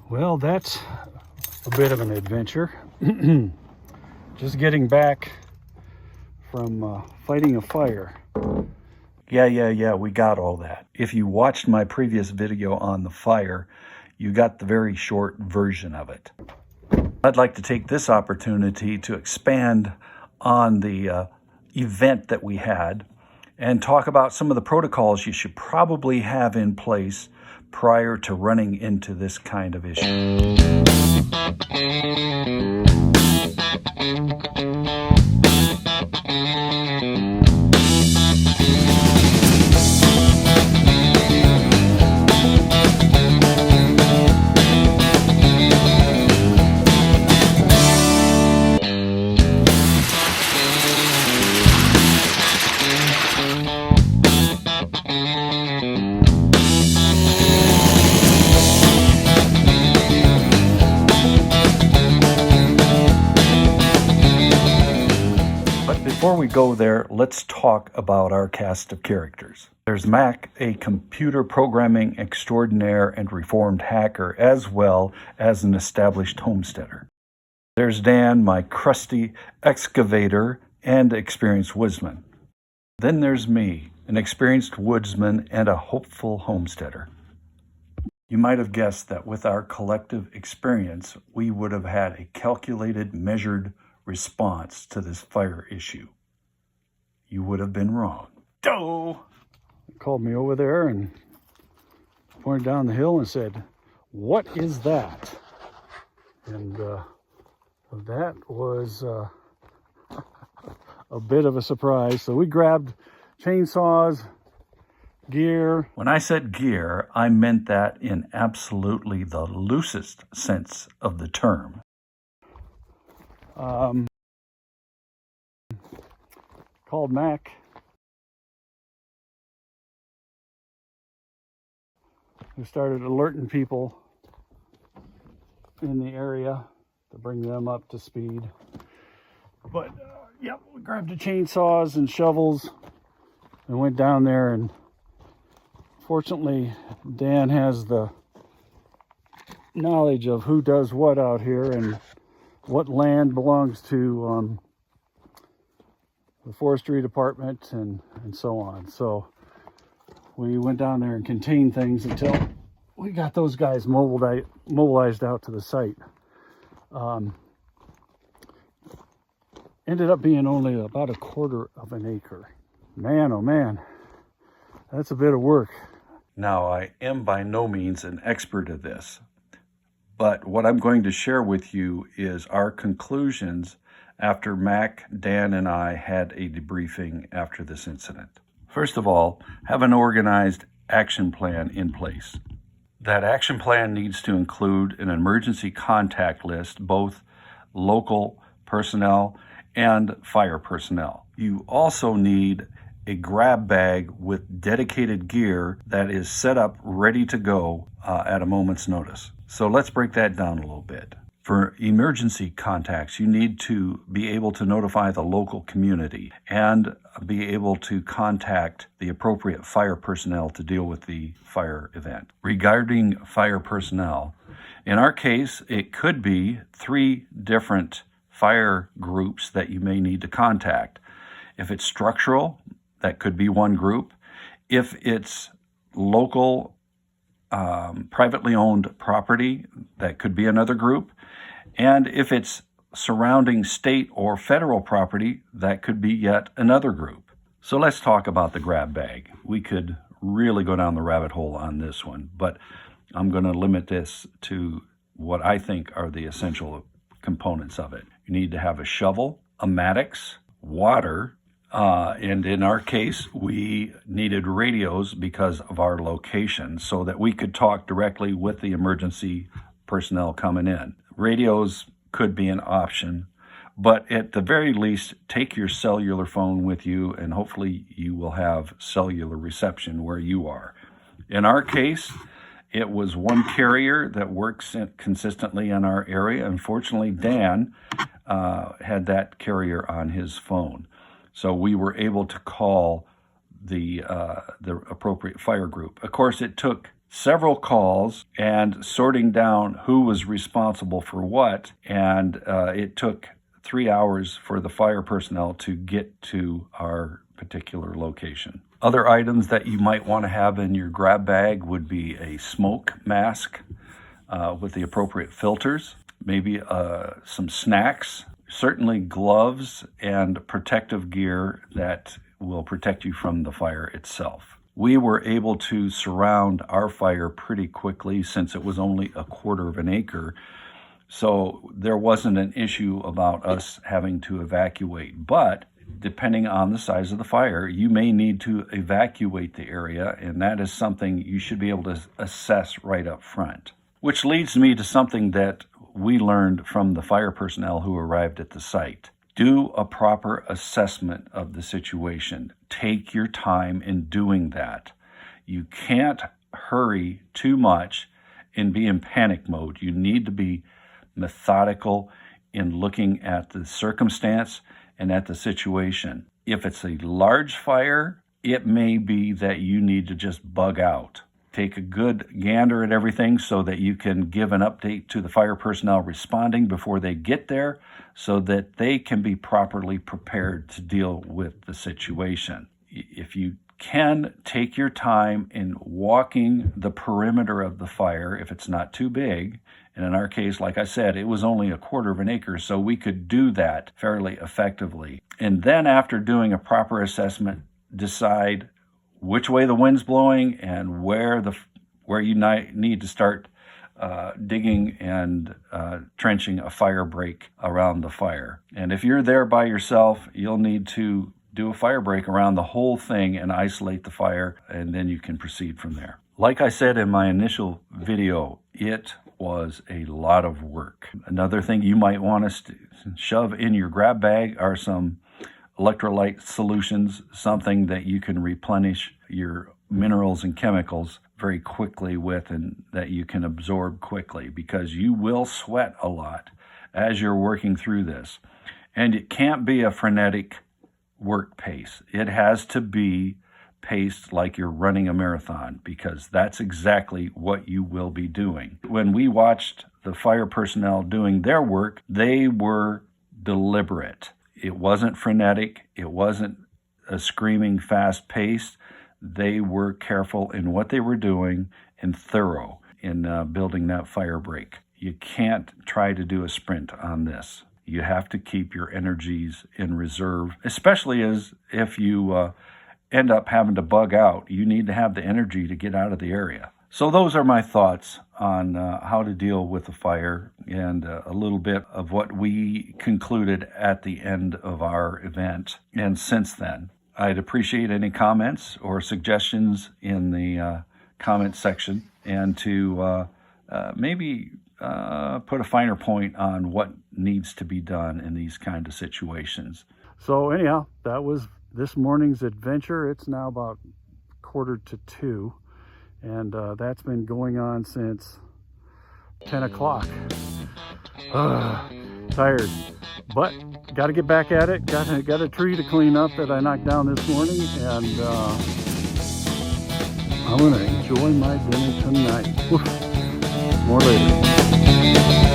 Well, that's a bit of an adventure. Just getting back from fighting a fire. Yeah, we got all that. If you watched my previous video on the fire, you got the very short version of it. I'd like to take this opportunity to expand on the event that we had and talk about some of the protocols you should probably have in place prior to running into this kind of issue. Before we go there, let's talk about our cast of characters. There's Mac, a computer programming extraordinaire and reformed hacker, as well as an established homesteader. There's Dan, my crusty excavator and experienced woodsman. Then there's me, an experienced woodsman and a hopeful homesteader. You might have guessed that with our collective experience, we would have had a calculated, measured response to this fire issue. You would have been wrong. Doe called me over there and pointed down the hill and said, "What is that?" And that was a bit of a surprise. So we grabbed chainsaws, gear. When I said gear, I meant that in absolutely the loosest sense of the term. Called Mac. Who started alerting people in the area to bring them up to speed. But yep, we grabbed the chainsaws and shovels and went down there, and fortunately Dan has the knowledge of who does what out here and what land belongs to the forestry department and so on. So we went down there and contained things until we got those guys mobilized out to the site. Ended up being only about 1/4 of an acre. Man, oh man, that's a bit of work. Now, I am by no means an expert at this, but what I'm going to share with you is our conclusions after Mac, Dan, and I had a debriefing after this incident. First of all, have an organized action plan in place. That action plan needs to include an emergency contact list, both local personnel and fire personnel. You also need a grab bag with dedicated gear that is set up ready to go at a moment's notice. So let's break that down a little bit. For emergency contacts, you need to be able to notify the local community and be able to contact the appropriate fire personnel to deal with the fire event. Regarding fire personnel, in our case, it could be 3 different fire groups that you may need to contact. If it's structural, that could be one group. If it's local, privately owned property, that could be another group. And if it's surrounding state or federal property, that could be yet another group. So let's talk about the grab bag. We could really go down the rabbit hole on this one, but I'm going to limit this to what I think are the essential components of it. You need to have a shovel, a mattox, water, and in our case, we needed radios because of our location so that we could talk directly with the emergency personnel coming in. Radios could be an option, but at the very least, take your cellular phone with you and hopefully you will have cellular reception where you are. In our case, it was one carrier that works consistently in our area. Unfortunately, Dan had that carrier on his phone. So we were able to call the appropriate fire group. Of course, it took several calls and sorting down who was responsible for what, and it took 3 hours for the fire personnel to get to our particular location. Other items that you might want to have in your grab bag would be a smoke mask with the appropriate filters, maybe some snacks, certainly gloves and protective gear that will protect you from the fire itself. We were able to surround our fire pretty quickly since it was only a quarter of an acre. So there wasn't an issue about us having to evacuate. But depending on the size of the fire, you may need to evacuate the area, and that is something you should be able to assess right up front. Which leads me to something that we learned from the fire personnel who arrived at the site. Do a proper assessment of the situation. Take your time in doing that. You can't hurry too much and be in panic mode. You need to be methodical in looking at the circumstance and at the situation. If it's a large fire, it may be that you need to just bug out. Take a good gander at everything so that you can give an update to the fire personnel responding before they get there so that they can be properly prepared to deal with the situation. If you can, take your time in walking the perimeter of the fire if it's not too big. And in our case, like I said, it was only a quarter of an acre, so we could do that fairly effectively. And then after doing a proper assessment, decide which way the wind's blowing and where you need to start digging and trenching a fire break around the fire. And if you're there by yourself, you'll need to do a fire break around the whole thing and isolate the fire, and then you can proceed from there. Like I said in my initial video, it was a lot of work. Another thing you might want to shove in your grab bag are some electrolyte solutions, something that you can replenish your minerals and chemicals very quickly with and that you can absorb quickly, because you will sweat a lot as you're working through this. And it can't be a frenetic work pace. It has to be paced like you're running a marathon, because that's exactly what you will be doing. When we watched the fire personnel doing their work, they were deliberate. It wasn't frenetic. It wasn't a screaming fast pace. They were careful in what they were doing and thorough in building that fire break. You can't try to do a sprint on this. You have to keep your energies in reserve, especially as if you end up having to bug out. You need to have the energy to get out of the area. So those are my thoughts on how to deal with the fire and a little bit of what we concluded at the end of our event. And since then, I'd appreciate any comments or suggestions in the comment section, and to maybe put a finer point on what needs to be done in these kind of situations. So anyhow, that was this morning's adventure. It's now about 1:45, and that's been going on since 10 o'clock. Tired, but got to get back at it. Got a tree to clean up that I knocked down this morning, and I'm gonna enjoy my dinner tonight. More later.